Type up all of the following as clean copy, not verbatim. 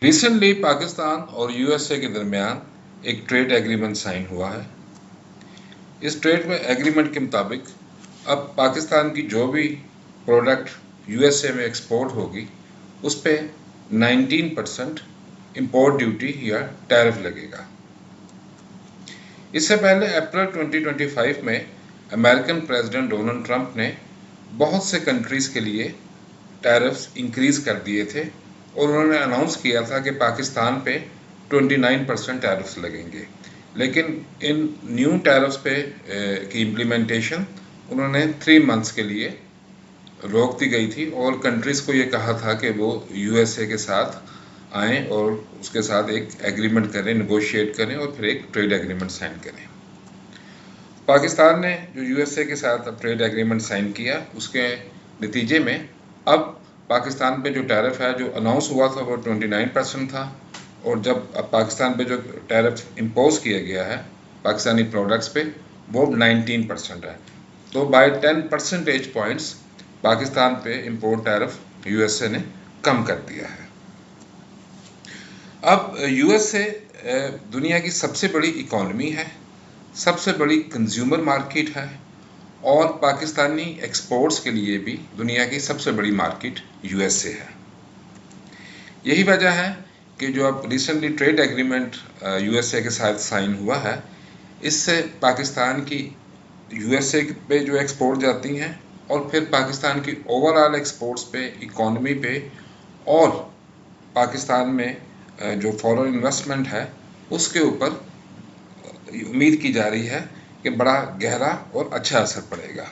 Recently Pakistan और USA के दरमियान एक ट्रेड एग्रीमेंट साइन हुआ है। इस ट्रेड में एग्रीमेंट के मुताबिक अब पाकिस्तान की जो भी प्रोडक्ट यूएसए में एक्सपोर्ट होगी उस पर 19% इम्पोर्ट ड्यूटी या टैरिफ लगेगा। इससे पहले अप्रैल 2025 में अमेरिकन प्रेसिडेंट डोनाल्ड ट्रंप ने बहुत से कंट्रीज के लिए टैरिफ्स इंक्रीज कर दिए थे और उन्होंने अनाउंस किया था कि पाकिस्तान पे 29% टैरिफ्स लगेंगे, लेकिन इन न्यू टैरिफ्स पे की इम्प्लीमेंटेशन उन्होंने 3 मंथ्स के लिए रोक दी गई थी और कंट्रीज को ये कहा था कि वो यूएसए के साथ आएँ और उसके साथ एक एग्रीमेंट करें, नेगोशिएट करें और फिर एक ट्रेड एग्रीमेंट साइन करें। पाकिस्तान ने जो यूएसए के साथ अब ट्रेड एग्रीमेंट साइन किया, उसके नतीजे में अब पाकिस्तान पे जो टैरिफ है जो अनाउंस हुआ था वो 29% था, और जब अब पाकिस्तान पे जो टैरिफ इम्पोज किया गया है पाकिस्तानी प्रोडक्ट्स पे वो 19% है। तो बाय 10 परसेंटेज पॉइंट्स पाकिस्तान पे इम्पोर्ट टैरिफ यूएसए ने कम कर दिया है। अब यूएसए दुनिया की सबसे बड़ी इकॉनमी है, सबसे बड़ी कंज्यूमर मार्केट है और पाकिस्तानी एक्सपोर्ट्स के लिए भी दुनिया की सबसे बड़ी मार्केट यूएसए है। यही वजह है कि जो अब रिसेंटली ट्रेड एग्रीमेंट यूएसए के साथ साइन हुआ है, इससे पाकिस्तान की यूएसए पे जो एक्सपोर्ट जाती हैं और फिर पाकिस्तान की ओवरऑल एक्सपोर्ट्स पे, इकॉनमी पे और पाकिस्तान में जो फॉरेन इन्वेस्टमेंट है उसके ऊपर उम्मीद की जा रही है कि बड़ा गहरा और अच्छा असर पड़ेगा।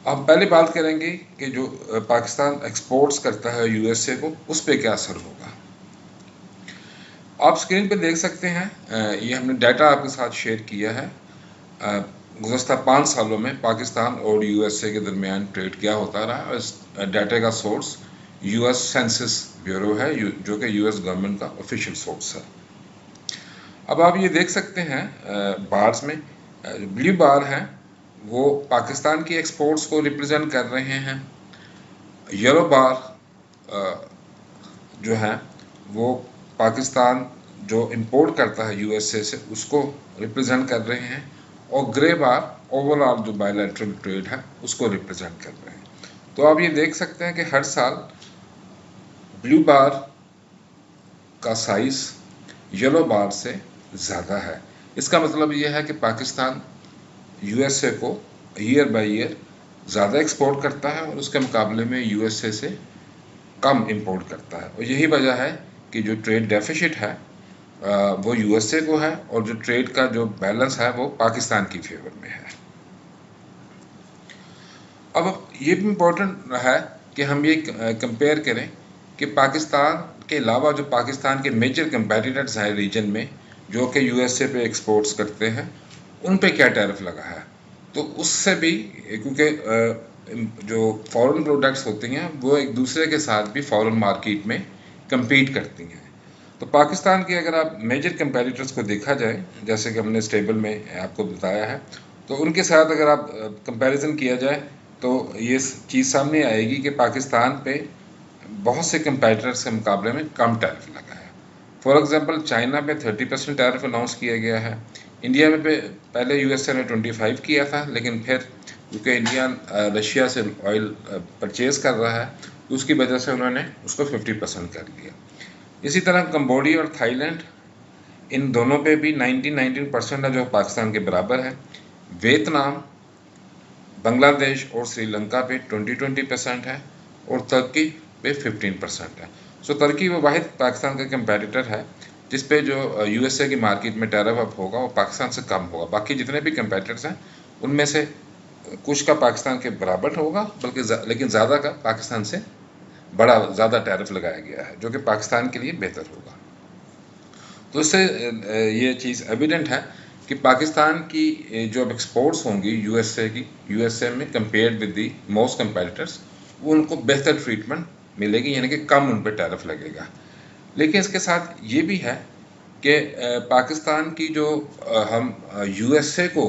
अब पहले बात करेंगे कि जो पाकिस्तान एक्सपोर्ट्स करता है यूएसए को, उस पर क्या असर होगा। आप स्क्रीन पर देख सकते हैं, ये हमने डाटा आपके साथ शेयर किया है। गुज़श्ता 5 सालों में पाकिस्तान और यूएसए के दरमियान ट्रेड क्या होता रहा। इस डाटा का सोर्स यूएस सेंसस ब्यूरो है, जो कि यूएस गवर्नमेंट का ऑफिशियल सोर्स है। अब आप ये देख सकते हैं बार्स में, ब्लू बार हैं वो पाकिस्तान की एक्सपोर्ट्स को रिप्रेजेंट कर रहे हैं, येलो बार जो है वो पाकिस्तान जो इंपोर्ट करता है यूएसए से उसको रिप्रेजेंट कर रहे हैं, और ग्रे बार ओवरऑल जो बायलैटरल ट्रेड है उसको रिप्रेजेंट कर रहे हैं। तो आप ये देख सकते हैं कि हर साल ब्लू बार का साइज येलो बार से ज़्यादा है। इसका मतलब ये है कि पाकिस्तान यूएसए को ईयर बाय ईयर ज़्यादा एक्सपोर्ट करता है और उसके मुकाबले में यूएसए से कम इंपोर्ट करता है, और यही वजह है कि जो ट्रेड डेफिसिट है वो यूएसए को है और जो ट्रेड का जो बैलेंस है वो पाकिस्तान की फेवर में है। अब ये भी इम्पोर्टेंट है कि हम ये कंपेयर करें कि पाकिस्तान के अलावा जो पाकिस्तान के मेजर कंपेटिटर्स हैं रीजन में जो कि यूएसए पे एक्सपोर्ट्स करते हैं, उन पे क्या टैरिफ लगा है। तो उससे भी, क्योंकि जो फॉरेन प्रोडक्ट्स होती हैं वो एक दूसरे के साथ भी फॉरेन मार्केट में compete करती हैं। तो पाकिस्तान के अगर आप मेजर कंपेटिटर्स को देखा जाए, जैसे कि हमने इस टेबल में आपको बताया है, तो उनके साथ अगर आप कंपैरिजन किया जाए तो ये चीज़ सामने आएगी कि पाकिस्तान पे बहुत से कंपेटिटर्स के मुकाबले में कम टैरिफ लगा है। फॉर एग्जांपल चाइना पे 30% टैरिफ अनाउंस किया गया है। इंडिया में पहले यूएसए ने 25 किया था, लेकिन फिर क्योंकि इंडिया रशिया से ऑयल परचेज कर रहा है तो उसकी वजह से उन्होंने उसको 50% कर दिया। इसी तरह कंबोडिया और थाईलैंड, इन दोनों पे भी 19% है जो पाकिस्तान के बराबर है। वियतनाम, बांग्लादेश और श्रीलंका पे 20% है और तुर्की पे 15% है। सो तुर्की वो वाहिद पाकिस्तान का कंपेटिटर है जिस पे जो यूएसए की मार्केट में टैरिफ अप होगा वो पाकिस्तान से कम होगा। बाकी जितने भी कंपेटिटर्स हैं उनमें से कुछ का पाकिस्तान के बराबर होगा, बल्कि लेकिन ज़्यादा का पाकिस्तान से ज़्यादा टैरिफ लगाया गया है जो कि पाकिस्तान के लिए बेहतर होगा। तो इससे ये चीज़ एविडेंट है कि पाकिस्तान की जो एक्सपोर्ट्स होंगी यूएसए में compared with the most competitors, वो उनको बेहतर ट्रीटमेंट मिलेगी, यानी कि कम उन पर टैरिफ लगेगा। लेकिन इसके साथ ये भी है कि पाकिस्तान की जो हम यूएसए को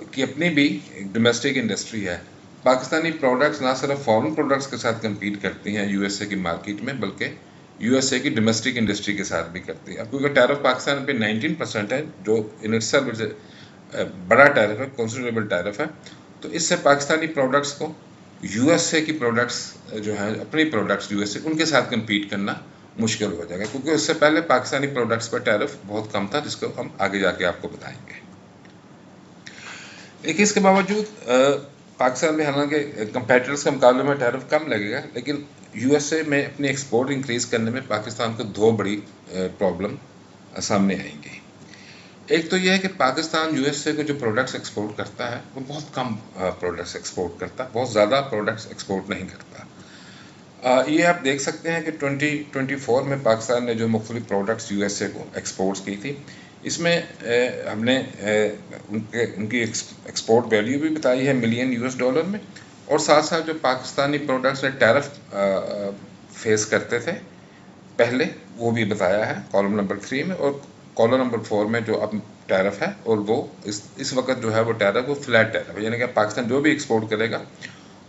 की अपनी भी डोमेस्टिक इंडस्ट्री है, पाकिस्तानी प्रोडक्ट्स ना सिर्फ फॉरेन प्रोडक्ट्स के साथ compete करती हैं यूएसए की मार्केट में, बल्कि यूएसए की डोमेस्टिक इंडस्ट्री के साथ भी करती है। अब क्योंकि टैरिफ पाकिस्तान पे 19% है, जो इन इटसेल्फ बड़ा टैरिफ है, कंसिडरेबल टैरिफ है, तो इससे पाकिस्तानी प्रोडक्ट्स को यूएसए की प्रोडक्ट्स जो हैं, अपनी प्रोडक्ट्स यूएसए उनके साथ compete करना मुश्किल हो जाएगा, क्योंकि उससे पहले पाकिस्तानी प्रोडक्ट्स पर टैरिफ बहुत कम था, जिसको हम आगे जाके आपको बताएंगे। लेकिन इसके बावजूद पाकिस्तान में हालांकि कंपेटिटर्स के मुकाबले में टैरिफ कम लगेगा, लेकिन यूएसए में अपनी एक्सपोर्ट इंक्रीज करने में पाकिस्तान को दो बड़ी प्रॉब्लम सामने आएंगी। एक तो यह है कि पाकिस्तान यूएसए को जो प्रोडक्ट्स एक्सपोर्ट करता है वो बहुत कम प्रोडक्ट्स एक्सपोर्ट करता है, बहुत ज़्यादा प्रोडक्ट्स एक्सपोर्ट नहीं करता। ये आप देख सकते हैं कि 2024 में पाकिस्तान ने जो मुख्तलिफ प्रोडक्ट्स यूएसए को एक्सपोर्ट्स की थी, इसमें हमने उनकी एक्सपोर्ट वैल्यू भी बताई है मिलियन यूएस डॉलर में, और साथ साथ जो पाकिस्तानी प्रोडक्ट्स ने टैरिफ फेस करते थे पहले, वो भी बताया है कॉलम नंबर 3 में, और कॉलम नंबर 4 में जो अब टैरिफ है, और वो इस वक्त जो है वो टैरिफ वो फ्लैट टैरिफ है, यानी कि पाकिस्तान जो भी एक्सपोर्ट करेगा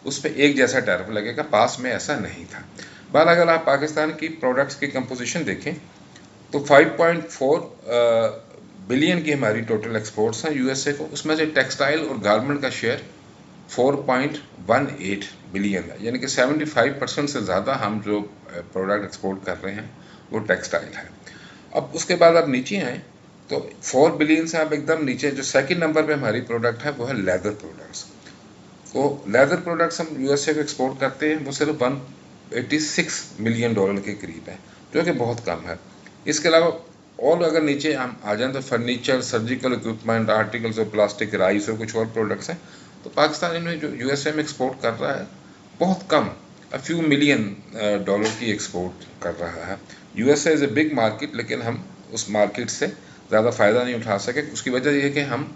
उस पर एक जैसा टैरिफ लगेगा। पास में ऐसा नहीं था। बहर अगर आप पाकिस्तान की प्रोडक्ट्स की कंपोजिशन देखें तो 5.4 बिलियन की हमारी टोटल एक्सपोर्ट्स हैं यूएसए को, उसमें से टेक्सटाइल और गारमेंट का शेयर 4.18 बिलियन है, यानी कि 75% से ज़्यादा हम जो प्रोडक्ट एक्सपोर्ट कर रहे हैं वो टेक्सटाइल है। अब उसके बाद आप नीचे आएँ तो 4 बिलियन से आप एकदम नीचे जो सेकंड नंबर पे हमारी प्रोडक्ट है वो है लेदर प्रोडक्ट्स। तो लेदर प्रोडक्ट्स हम यूएसए को एक्सपोर्ट करते हैं, वो सिर्फ 186 मिलियन डॉलर के करीब है, जो कि बहुत कम है। इसके अलावा और अगर नीचे हम आ जाएं तो फर्नीचर, सर्जिकल इक्विपमेंट, आर्टिकल्स और प्लास्टिक, राइस और कुछ और प्रोडक्ट्स हैं, तो पाकिस्तान इनमें जो यूएसए में एक्सपोर्ट कर रहा है बहुत कम, अ फ्यू मिलियन डॉलर की एक्सपोर्ट कर रहा है। USA is a big market, लेकिन हम उस मार्केट से ज़्यादा फ़ायदा नहीं उठा सके। उसकी वजह यह है कि हम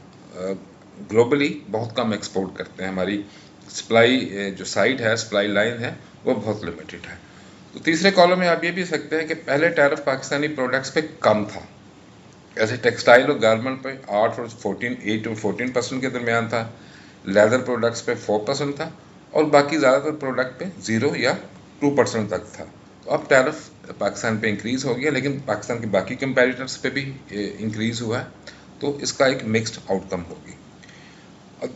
ग्लोबली बहुत कम एक्सपोर्ट करते हैं, हमारी सप्लाई जो साइड है, सप्लाई लाइन है, वो बहुत लिमिटेड है। तो तीसरे कॉलम में आप ये भी सकते हैं कि पहले टैरिफ पाकिस्तानी प्रोडक्ट्स पे कम था, ऐसे टेक्सटाइल और गारमेंट पे 8 और 14% के दरमियान था, लेदर प्रोडक्ट्स पे 4% था, और बाकी ज़्यादातर प्रोडक्ट पे 0 या 2% तक था। तो अब टैरिफ पाकिस्तान पे इंक्रीज़ हो गया, लेकिन पाकिस्तान के बाकी कंपेटिटर्स पे भी इंक्रीज़ हुआ है, तो इसका एक मिक्स्ड आउटकम होगी।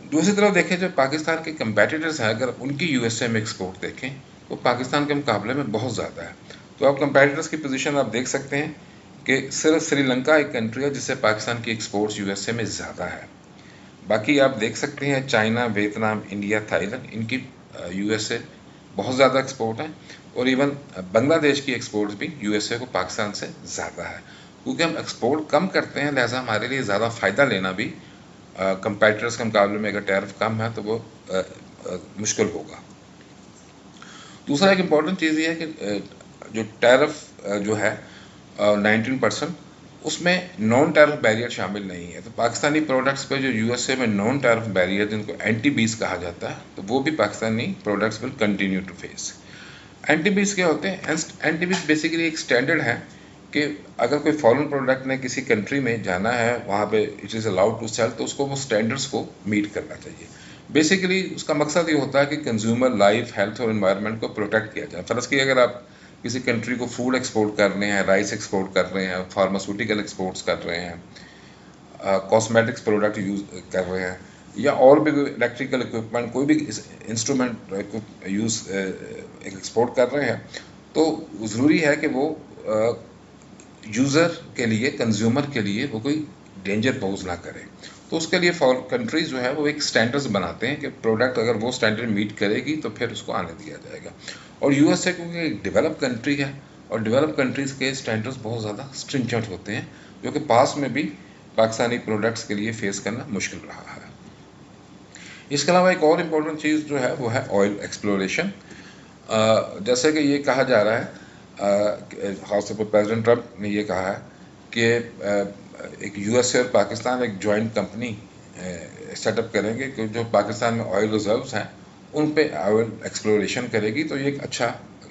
दूसरी तरफ देखें, जो पाकिस्तान के कंपेटिटर्स हैं, अगर उनकी यूएसए में एक्सपोर्ट देखें तो पाकिस्तान के मुकाबले में बहुत ज़्यादा है। तो आप कंपेटिटर्स की पोजीशन आप देख सकते हैं कि सिर्फ श्रीलंका एक कंट्री है जिससे पाकिस्तान की एक्सपोर्ट्स यूएसए में ज़्यादा है। बाकी आप देख सकते हैं चाइना, वियतनाम, इंडिया, थाईलैंड, इनकी यूएसए बहुत ज़्यादा एक्सपोर्ट है, और इवन बांग्लादेश की एक्सपोर्ट्स भी यूएसए को पाकिस्तान से ज़्यादा है। क्योंकि हम एक्सपोर्ट कम करते हैं, लिहाजा हमारे लिए ज़्यादा फ़ायदा लेना भी कंपेटिटर्स के मुकाबले में अगर टैरिफ कम है तो वो मुश्किल होगा। दूसरा एक इम्पॉर्टेंट चीज़ ये है कि जो टैरिफ जो है 19%, उसमें नॉन टैरिफ बैरियर शामिल नहीं है। तो पाकिस्तानी प्रोडक्ट्स पे जो यूएसए में नॉन टैरिफ बैरियर, जिनको एंटी बीस कहा जाता है, तो वो भी Pakistani products will continue to face. NTBs क्या होते हैं? एंटी बीस बेसिकली एक स्टैंडर्ड है कि अगर कोई फॉरेन प्रोडक्ट ने किसी कंट्री में जाना है, वहाँ पे it is allowed to sell, तो उसको वो स्टैंडर्ड्स को मीट करना चाहिए। बेसिकली उसका मकसद ये होता है कि कंज्यूमर लाइफ, हेल्थ और एनवायरनमेंट को प्रोटेक्ट किया जाए। फ़र्ज़ की अगर आप किसी कंट्री को फूड एक्सपोर्ट कर रहे हैं, राइस एक्सपोर्ट कर रहे हैं, फार्मास्यूटिकल एक्सपोर्ट्स कर रहे हैं, कॉस्मेटिक्स प्रोडक्ट यूज़ कर रहे हैं, या और भी इलेक्ट्रिकल इक्विपमेंट, कोई भी इंस्ट्रूमेंट यूज़ एक्सपोर्ट कर रहे हैं, तो ज़रूरी है कि वो यूज़र के लिए, कंज्यूमर के लिए वो कोई डेंजर पोज ना करे। तो उसके लिए कंट्रीज जो है वो एक स्टैंडर्ड्स बनाते हैं कि प्रोडक्ट अगर वो स्टैंडर्ड मीट करेगी तो फिर उसको आने दिया जाएगा। और यूएसए क्योंकि एक डेवलप कंट्री है, और डेवलप कंट्रीज़ के स्टैंडर्ड्स बहुत ज़्यादा स्ट्रिंजेंट होते हैं, जो कि पास में भी पाकिस्तानी प्रोडक्ट्स के लिए फेस करना मुश्किल रहा है। इसके अलावा एक और इम्पोर्टेंट चीज़ जो है वो है ऑयल एक्सप्लोरेशन। जैसे कि ये कहा जा रहा है, खासतौर पर प्रेसिडेंट ट्रंप ने ये कहा है कि एक यूएसए और पाकिस्तान एक जॉइंट कंपनी सेटअप करेंगे कि जो पाकिस्तान में ऑयल रिजर्व्स हैं उन पे ऑयल एक्सप्लोरेशन करेगी। तो ये एक अच्छा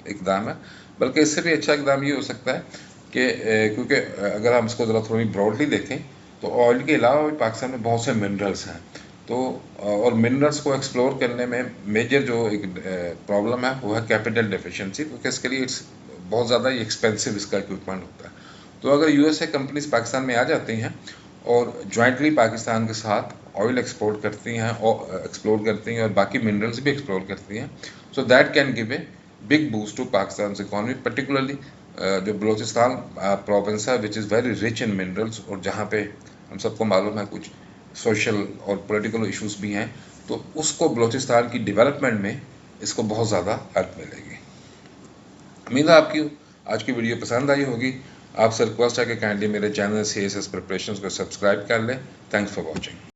इकदाम है, बल्कि इससे भी अच्छा इकदाम ये हो सकता है कि क्योंकि अगर हम इसको ज़रा थोड़ी ब्रॉडली देखें तो ऑयल के अलावा भी पाकिस्तान में बहुत से मिनरल्स हैं। तो और मिनरल्स को एक्सप्लोर करने में मेजर जो एक प्रॉब्लम है वो है कैपिटल डेफिशिएंसी, क्योंकि इसके लिए बहुत ज़्यादा ही एक्सपेंसिव इसका इक्विपमेंट होता है। तो अगर यूएसए कंपनीज पाकिस्तान में आ जाती हैं और जॉइंटली पाकिस्तान के साथ ऑयल एक्सपोर्ट करती हैं और एक्सप्लोर करती हैं और बाकी मिनरल्स भी एक्सप्लोर करती हैं, so that can give a big boost to Pakistan economy, particularly जो बलूचिस्तान प्रोविंस है which is very rich in minerals, और जहाँ पे हम सबको मालूम है कुछ सोशल और पॉलिटिकल इश्यूज भी हैं, तो उसको बलूचिस्तान की डेवलपमेंट में इसको बहुत ज़्यादा हेल्प मिलेगी। उम्मीद है आपकी आज की वीडियो पसंद आई होगी। आपसे रिक्वेस्ट है कि काइंडली मेरे चैनल CSS प्रिपरेशंस को सब्सक्राइब कर लें। Thanks for watching.